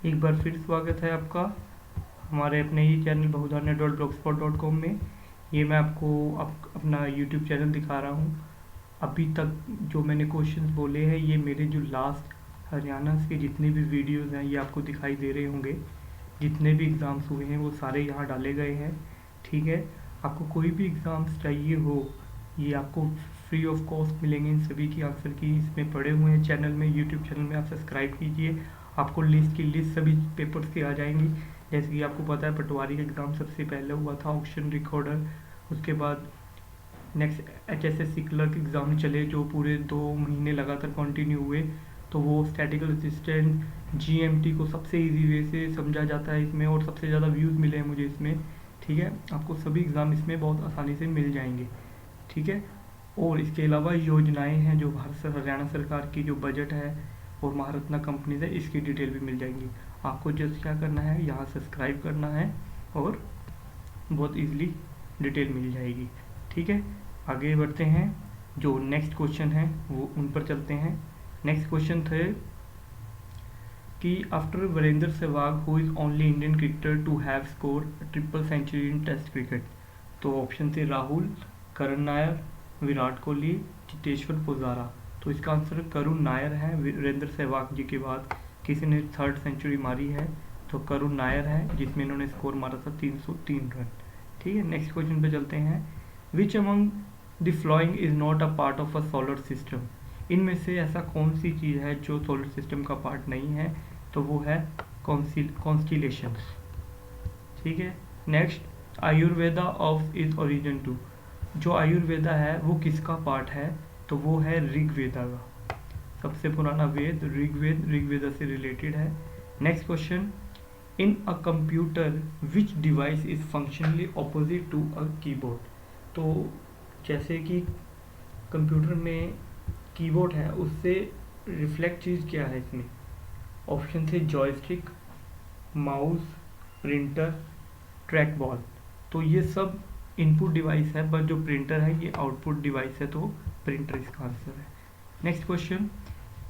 एक बार फिर स्वागत है आपका हमारे अपने ही चैनल बहुधान्य.blogspot.com में। ये मैं आपको अपना यूट्यूब चैनल दिखा रहा हूँ। अभी तक जो मैंने क्वेश्चंस बोले हैं ये मेरे जो लास्ट हरियाणा के जितने भी वीडियोस हैं ये आपको दिखाई दे रहे होंगे। जितने भी एग्ज़ाम्स हुए हैं वो सारे यहाँ डाले गए हैं। ठीक है, आपको कोई भी एग्ज़ाम्स चाहिए हो ये आपको फ्री ऑफ कॉस्ट मिलेंगे। इन सभी की आंसर की इसमें पड़े हुए हैं चैनल में, यूट्यूब चैनल में। आप सब्सक्राइब कीजिए, आपको लिस्ट सभी पेपर्स की आ जाएंगी। जैसे कि आपको पता है पटवारी का एग्ज़ाम सबसे पहले हुआ था, ऑक्शन रिकॉर्डर। उसके बाद नेक्स्ट HSSC क्लर्क एग्ज़ाम चले जो पूरे 2 महीने लगातार कंटिन्यू हुए। तो वो स्टैटिकल असिस्टेंट GMT को सबसे इजी वे से समझा जाता है इसमें, और सबसे ज़्यादा व्यूज़ मिले हैं मुझे इसमें। ठीक है, आपको सभी एग्ज़ाम इसमें बहुत आसानी से मिल जाएंगे। ठीक है, और इसके अलावा योजनाएं हैं जो हरियाणा सरकार की जो बजट है और महारत्ना कंपनीज है, इसकी डिटेल भी मिल जाएंगी। आपको जस्ट क्या करना है, यहाँ सब्सक्राइब करना है और बहुत इजीली डिटेल मिल जाएगी। ठीक है, आगे बढ़ते हैं। जो नेक्स्ट क्वेश्चन है वो उन पर चलते हैं। नेक्स्ट क्वेश्चन थे कि after Virender Sehwag who is only Indian cricketer to have score triple century in Test cricket. तो ऑप्शन थे राहुल, करण नायर, विराट कोहली, चेतेश्वर पुजारा। तो इसका आंसर करुण नायर है। वीरेंद्र सहवाग जी के बाद किसी ने 3rd सेंचुरी मारी है तो करुण नायर है, जिसमें इन्होंने स्कोर मारा था 303 रन। ठीक है, नेक्स्ट क्वेश्चन पे चलते हैं। Which among the following is not a part of a solar system. इनमें से ऐसा कौन सी चीज़ है जो सोलर सिस्टम का पार्ट नहीं है, तो वो है कॉन्स्टिलेशंस। ठीक है, next Ayurveda of is origin to. जो आयुर्वेदा है वो किसका पार्ट है, तो वो है ऋग्वेदा का। सबसे पुराना वेद ऋग्वेदा से रिलेटेड है। Next question, in a computer which device is functionally opposite to a keyboard. तो जैसे कि कंप्यूटर में कीबोर्ड है उससे रिफ्लेक्ट चीज़ क्या है इसमें। ऑप्शन थे joystick, mouse, printer, track ball. तो ये सब इनपुट डिवाइस है, पर जो प्रिंटर है ये आउटपुट डिवाइस है, तो प्रिंटर इसका आंसर है। Next question,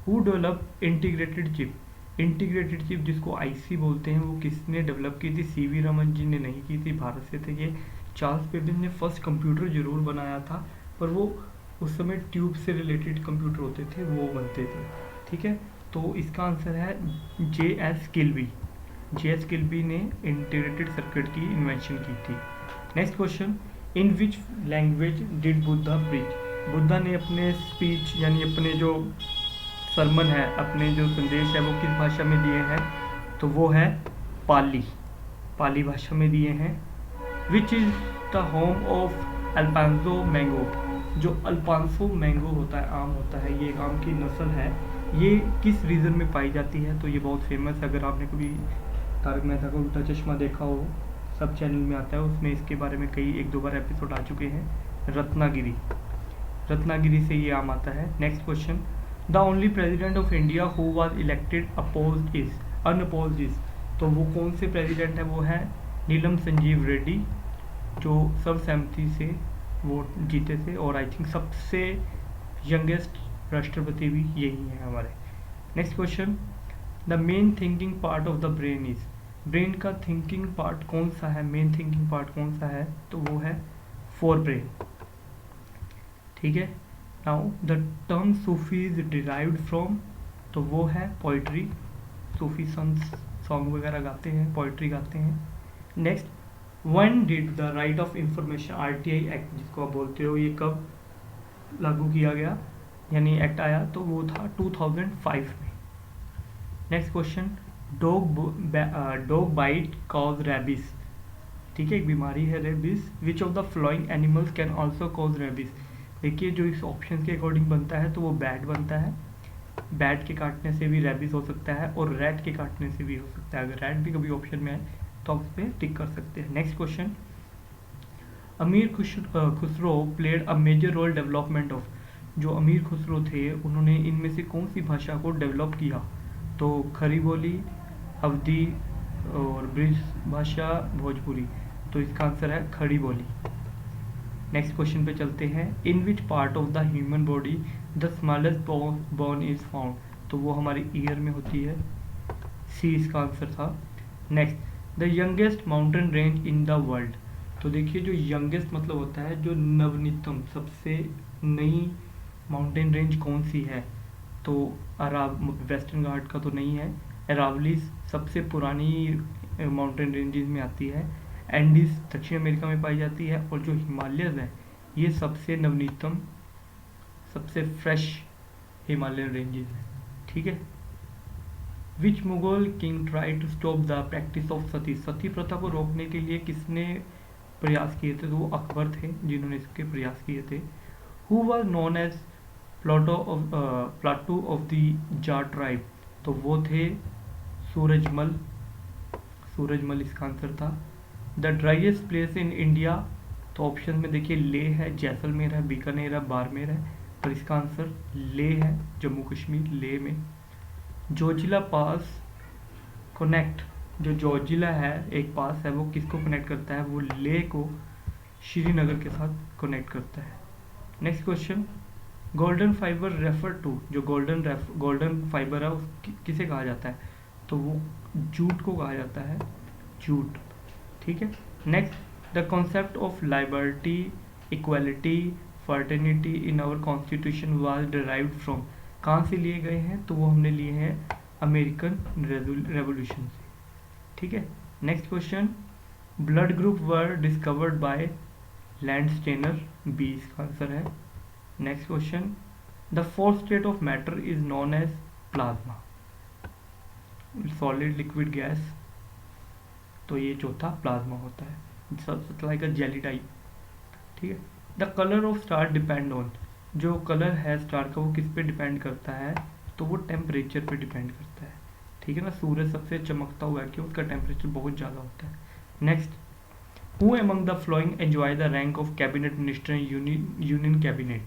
who develop integrated chip. Integrated chip जिसको IC बोलते हैं वो किसने डेवलप की थी। CV रमन जी ने नहीं की थी, भारत से थे ये। चार्ल्स बेबेज ने फर्स्ट कंप्यूटर जरूर बनाया था, पर वो उस समय ट्यूब से रिलेटेड कंप्यूटर होते थे वो बनते थे। ठीक है, तो इसका आंसर है JS किल्बी। JS किल्बी ने इंटीग्रेटेड सर्किट की इन्वेंशन की थी। Next question, in which language did Buddha preach. Buddha ने अपने स्पीच यानी अपने जो सरमन है, अपने जो संदेश है वो किस भाषा में दिए हैं, तो वो है पाली भाषा में दिए हैं। Which is the home of Alphonso mango. जो अल्पांसो मैंगो होता है, आम होता है, ये एक आम की नस्ल है, ये किस रीजन में पाई जाती है, तो ये बहुत फेमस है। अगर आपने कभी तारक मेहता का उल्टा चश्मा देखा हो, सब चैनल में आता है, उसमें इसके बारे में कई 1-2 बार एपिसोड आ चुके हैं। रत्नागिरी से ये आम आता है। Next question, the only president of India who was elected unopposed is. तो वो कौन से प्रेसिडेंट है, वो है नीलम संजीव रेड्डी, जो सर्वसम्मति से वोट जीते थे, और आई थिंक सबसे यंगेस्ट राष्ट्रपति भी यही है हमारे। Next question, the main thinking part of the brain is. Brain का थिंकिंग पार्ट कौन सा है, मेन थिंकिंग पार्ट कौन सा है, तो वो है फोरब्रेन। ठीक है, now the term Sufi is derived from, तो वो है पोइट्री। सूफी संत सॉन्ग वगैरह गाते हैं, पोइट्री गाते हैं। Next, when did the right of information RTI act जिसको आप बोलते हो, ये कब लागू किया गया यानी एक्ट आया, तो वो था 2005 में। Next question, dog bite cause rabies. ठीक है, एक बीमारी है rabies. Which of the following animals can also cause rabies. देखिए जो इस ऑप्शन के अकॉर्डिंग बनता है तो वो बैट बनता है। बैट के काटने से भी रेबिस हो सकता है और रैट के काटने से भी हो सकता है। अगर रैट भी कभी ऑप्शन में है तो आप उस पर टिक कर सकते हैं। Next question, Amir Khusro played a major role development of. जो अमीर खुसरो थे उन्होंने इनमें से कौन सी भाषा को डेवलप किया, तो खड़ी बोली, अवधी और ब्रिज भाषा, भोजपुरी। तो इसका आंसर है खड़ी बोली। नेक्स्ट क्वेश्चन पे चलते हैं, in which part of the human body the smallest bone is found. तो वो हमारी ईयर में होती है। सी इसका आंसर था। Next, the youngest mountain range in the world. तो देखिए जो यंगेस्ट मतलब होता है जो नवनीतम, सबसे नई माउंटेन रेंज कौन सी है, तो वेस्टर्न घाट का तो नहीं है। अरावली सबसे पुरानी माउंटेन रेंजेस में आती है। एंडीज दक्षिण अमेरिका में पाई जाती है, और जो हिमालयज है ये सबसे नवनीतम, सबसे फ्रेश हिमालयन रेंजेस है। ठीक है। Which Mughal king try to stop the practice of sati. Sati प्रथा को रोकने के लिए किसने प्रयास किए थे, तो वो अकबर थे जिन्होंने इसके प्रयास किए थे। Who was known as Plato of the Jat tribe. तो वो थे सूरजमल, सूरजमल इसका आंसर था। The driest place in India, तो ऑप्शन में देखिए लेह है, जैसलमेर है, बीकानेर है, बाड़मेर है, पर इसका आंसर लेह है, जम्मू कश्मीर, लेह में। जोजिला पास कनेक्ट, जो जोजिला है एक पास है, वो किसको कनेक्ट करता है, वो लेह को श्रीनगर के साथ कनेक्ट करता है। Next question, golden fibre refer to, जो गोल्डन फाइबर है किसे कहा जाता है, तो वो जूट को कहा जाता है, जूट। ठीक है। Next, the concept of liberty, equality, fraternity in our constitution was derived from. कहाँ से लिए गए हैं, तो वो हमने लिए हैं अमेरिकन रेवोल्यूशन से। ठीक है। Next question, blood group were discovered by Landsteiner, B इसका आंसर है। Next question, the fourth state of matter is known as plasma, solid liquid gas, तो ये चौथा प्लाज्मा होता है, लाइक अ जेली टाइप। ठीक है। The colour of star depend on, जो कलर है स्टार का वो किस पे डिपेंड करता है, तो वो टेम्परेचर पे डिपेंड करता है। ठीक है ना, सूरज सबसे चमकता हुआ है क्यों, उसका टेम्परेचर बहुत ज़्यादा होता है। Next, who among the flowing enjoy the rank of cabinet minister union cabinet.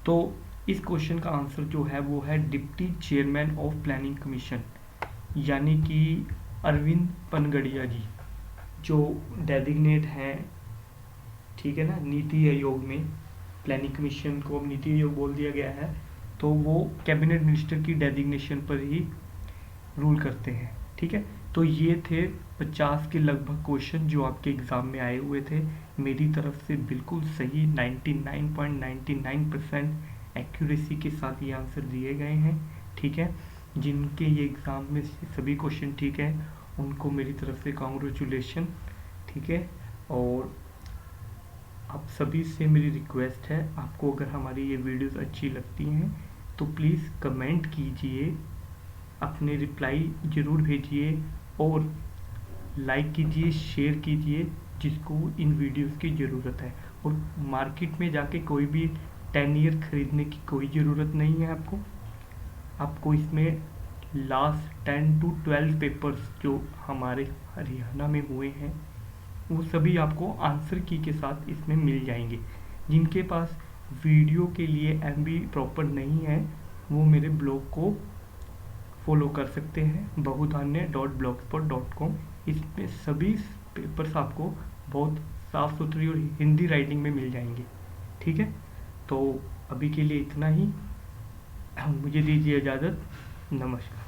तो इस क्वेश्चन का आंसर जो है वो है deputy chairman of planning commission, यानी कि अरविंद पनगड़िया जी, जो डेजिग्नेट हैं, ठीक है ना, नीति आयोग में। प्लानिंग कमीशन को अब नीति आयोग बोल दिया गया है, तो वो कैबिनेट मिनिस्टर की डेजिग्नेशन पर ही रूल करते हैं। ठीक है। तो ये थे 50 के लगभग क्वेश्चन जो आपके एग्ज़ाम में आए हुए थे। मेरी तरफ से बिल्कुल सही 99.99% एक्यूरेसी के साथ ये आंसर दिए गए हैं। ठीक है। जिनके ये एग्ज़ाम में सभी क्वेश्चन ठीक है उनको मेरी तरफ से कॉन्ग्रेचुलेशन। ठीक है। और आप सभी से मेरी रिक्वेस्ट है, आपको अगर हमारी ये वीडियोस अच्छी लगती हैं तो प्लीज़ कमेंट कीजिए, अपने रिप्लाई ज़रूर भेजिए और लाइक कीजिए, शेयर कीजिए जिसको इन वीडियोस की ज़रूरत है। और मार्केट में जाके कोई भी 10 ईयर ख़रीदने की कोई ज़रूरत नहीं है आपको इसमें लास्ट 10 to 12 पेपर्स जो हमारे हरियाणा में हुए हैं वो सभी आपको आंसर की के साथ इसमें मिल जाएंगे। जिनके पास वीडियो के लिए MB प्रॉपर नहीं है वो मेरे ब्लॉग को फॉलो कर सकते हैं, bahudhanya.blogspot.com। इसमें सभी पेपर्स आपको बहुत साफ़ सुथरी और हिंदी राइटिंग में मिल जाएंगे। ठीक है। तो अभी के लिए इतना ही, मुझे दीजिए इजाज़त। नमस्कार।